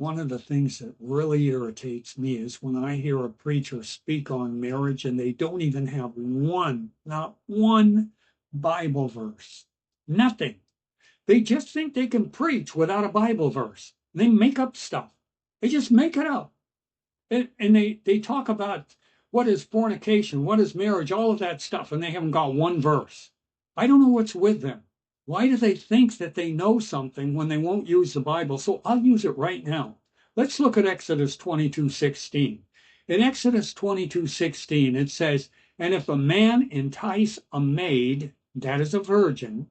One of the things that really irritates me is when I hear a preacher speak on marriage and they don't even have not one Bible verse. Nothing. They just think they can preach without a Bible verse. They make up stuff. They just make it up. And they talk about what is fornication, what is marriage, all of that stuff, and they haven't got one verse. I don't know what's with them. Why do they think that they know something when they won't use the Bible? So I'll use it right now. Let's look at Exodus 22:16. In Exodus 22:16, it says, "And if a man entice a maid, that is a virgin,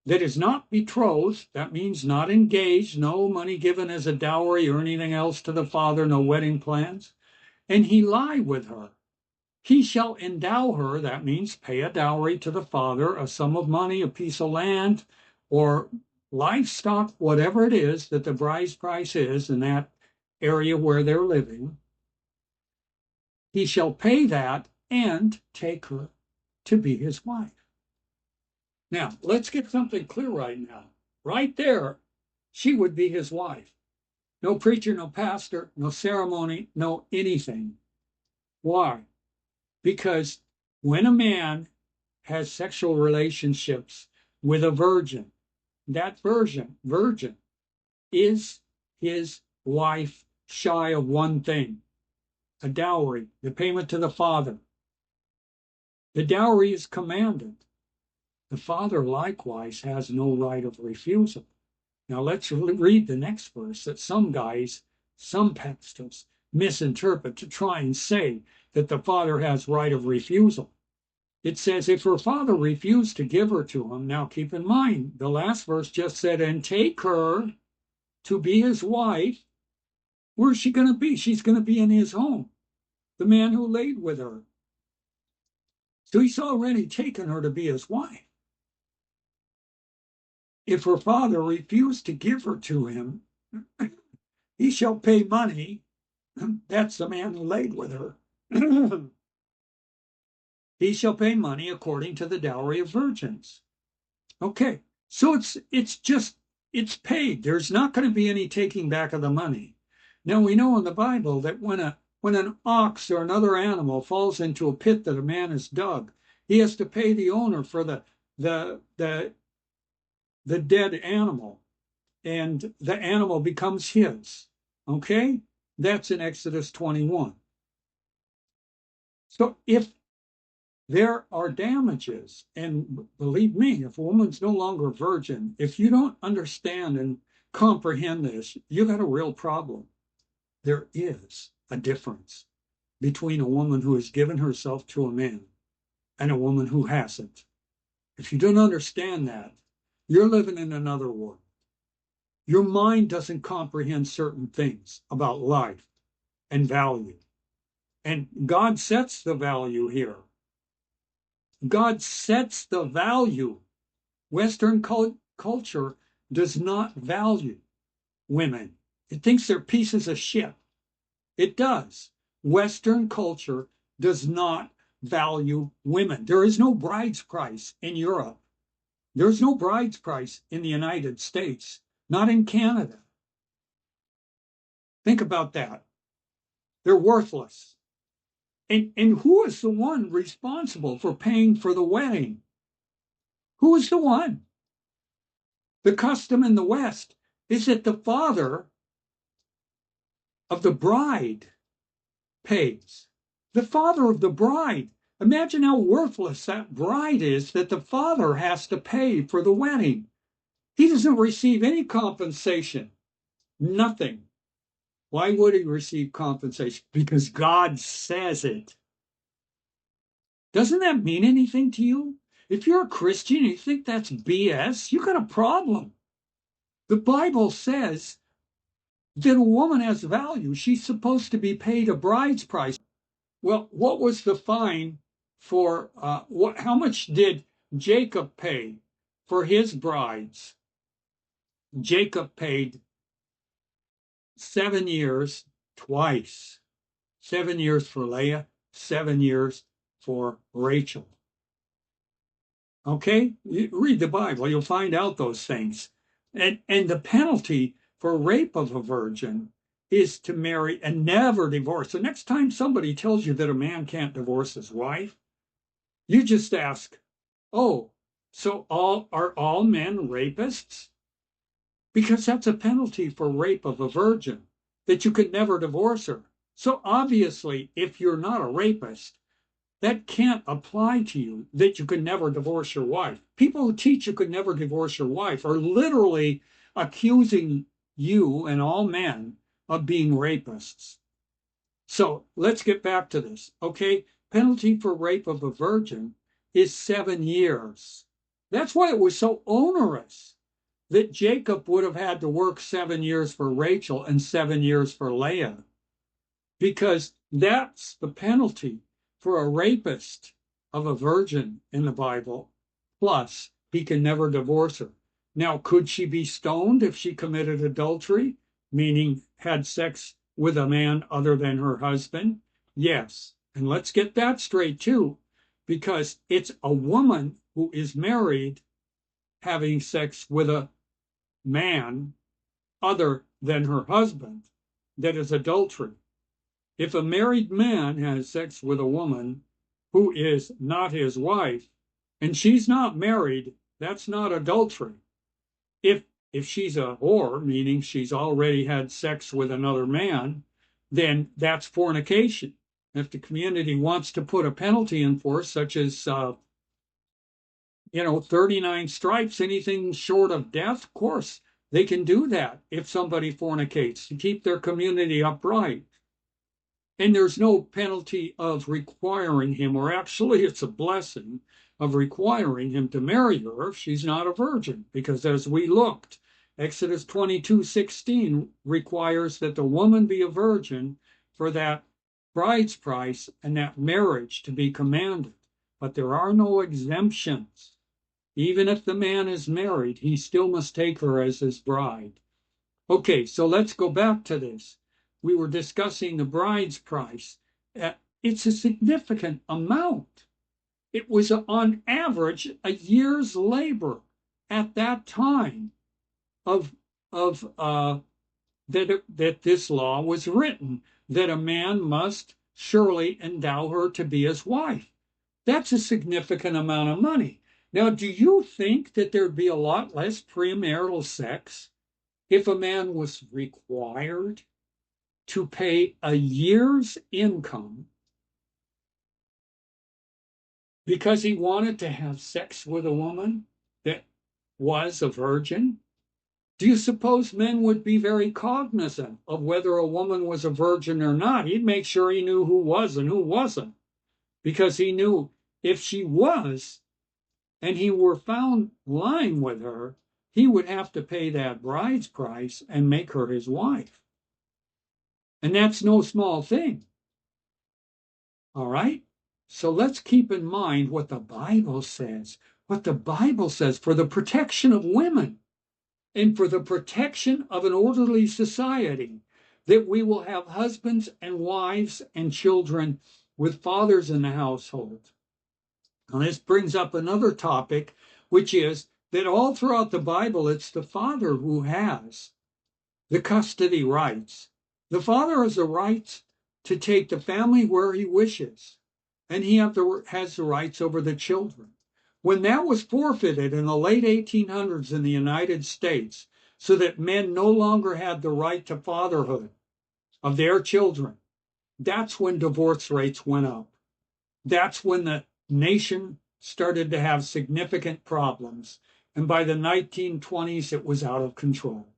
that is not betrothed," that means not engaged, no money given as a dowry or anything else to the father, no wedding plans, "and he lie with her, he shall endow her," that means pay a dowry to the father, a sum of money, a piece of land, or livestock, whatever it is that the bride's price is in that area where they're living. "He shall pay that and take her to be his wife." Now, let's get something clear right now. Right there, she would be his wife. No preacher, no pastor, no ceremony, no anything. Why? Because when a man has sexual relationships with a virgin, that virgin is his wife, shy of one thing: a dowry, the payment to the father. The dowry is commanded. The father likewise has no right of refusal. Now let's read the next verse that some guys, some pastors, misinterpret to try and say that the father has right of refusal. It says, if her father refused to give her to him, now keep in mind, the last verse just said, "and take her to be his wife." Where's she going to be? She's going to be in his home, the man who laid with her. So he's already taken her to be his wife. If her father refused to give her to him, he shall pay money. That's the man who laid with her. He shall pay money according to the dowry of virgins. Okay, so it's paid. There's not going to be any taking back of the money. Now we know in the Bible that when an ox or another animal falls into a pit that a man has dug, he has to pay the owner for the dead animal, and the animal becomes his. Okay, that's in Exodus 21. So if there are damages, and believe me, if a woman's no longer a virgin, if you don't understand and comprehend this, you got a real problem. There is a difference between a woman who has given herself to a man and a woman who hasn't. If you don't understand that, you're living in another world. Your mind doesn't comprehend certain things about life and value. And God sets the value here. God sets the value. Western culture does not value women. It thinks they're pieces of shit. It does. Western culture does not value women. There is no bride's price in Europe. There's no bride's price in the United States, not in Canada. Think about that. They're worthless. And who is the one responsible for paying for the wedding? Who is the one? The custom in the West is that the father of the bride pays. The father of the bride. Imagine how worthless that bride is that the father has to pay for the wedding. He doesn't receive any compensation. Nothing. Why would he receive compensation? Because God says it. Doesn't that mean anything to you? If you're a Christian and you think that's BS, you got a problem. The Bible says that a woman has value. She's supposed to be paid a bride's price. Well, what was the fine for, how much did Jacob pay for his brides? Jacob paid 7 years twice. 7 years for Leah, 7 years for Rachel. Okay, you read the Bible, you'll find out those things. And the penalty for rape of a virgin is to marry and never divorce. So next time somebody tells you that a man can't divorce his wife, you just ask, oh, so are all men rapists? Because that's a penalty for rape of a virgin, that you could never divorce her. So obviously, if you're not a rapist, that can't apply to you, that you could never divorce your wife. People who teach you could never divorce your wife are literally accusing you and all men of being rapists. So let's get back to this. Okay, penalty for rape of a virgin is 7 years. That's why it was so onerous that Jacob would have had to work 7 years for Rachel and 7 years for Leah, because that's the penalty for a rapist of a virgin in the Bible. Plus, he can never divorce her. Now, could she be stoned if she committed adultery, meaning had sex with a man other than her husband? Yes. And let's get that straight too, because it's a woman who is married having sex with a man other than her husband that is adultery. If a married man has sex with a woman who is not his wife, and she's not married, that's not adultery. If she's a whore, meaning she's already had sex with another man, then that's fornication. If the community wants to put a penalty in force, such as 39 stripes, anything short of death, of course, they can do that if somebody fornicates to keep their community upright. And there's no penalty of requiring him, or actually it's a blessing of requiring him to marry her if she's not a virgin. Because as we looked, Exodus 22:16 requires that the woman be a virgin for that bride's price and that marriage to be commanded. But there are no exemptions. Even if the man is married, he still must take her as his bride. Okay, so let's go back to this. We were discussing the bride's price. It's a significant amount. It was on average a year's labor at that time of that this law was written, that a man must surely endow her to be his wife. That's a significant amount of money. Now, do you think that there'd be a lot less premarital sex if a man was required to pay a year's income because he wanted to have sex with a woman that was a virgin? Do you suppose men would be very cognizant of whether a woman was a virgin or not? He'd make sure he knew who was and who wasn't, because he knew if she was and he were found lying with her, he would have to pay that bride's price and make her his wife. And that's no small thing. All right? So let's keep in mind what the Bible says. What the Bible says for the protection of women and for the protection of an orderly society, that we will have husbands and wives and children with fathers in the household. Now, this brings up another topic, which is that all throughout the Bible, it's the father who has the custody rights. The father has the right to take the family where he wishes, and he has the rights over the children. When that was forfeited in the late 1800s in the United States, so that men no longer had the right to fatherhood of their children, that's when divorce rates went up. That's when the nation started to have significant problems. And by the 1920s, it was out of control.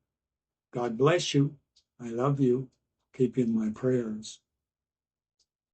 God bless you. I love you. Keep you in my prayers.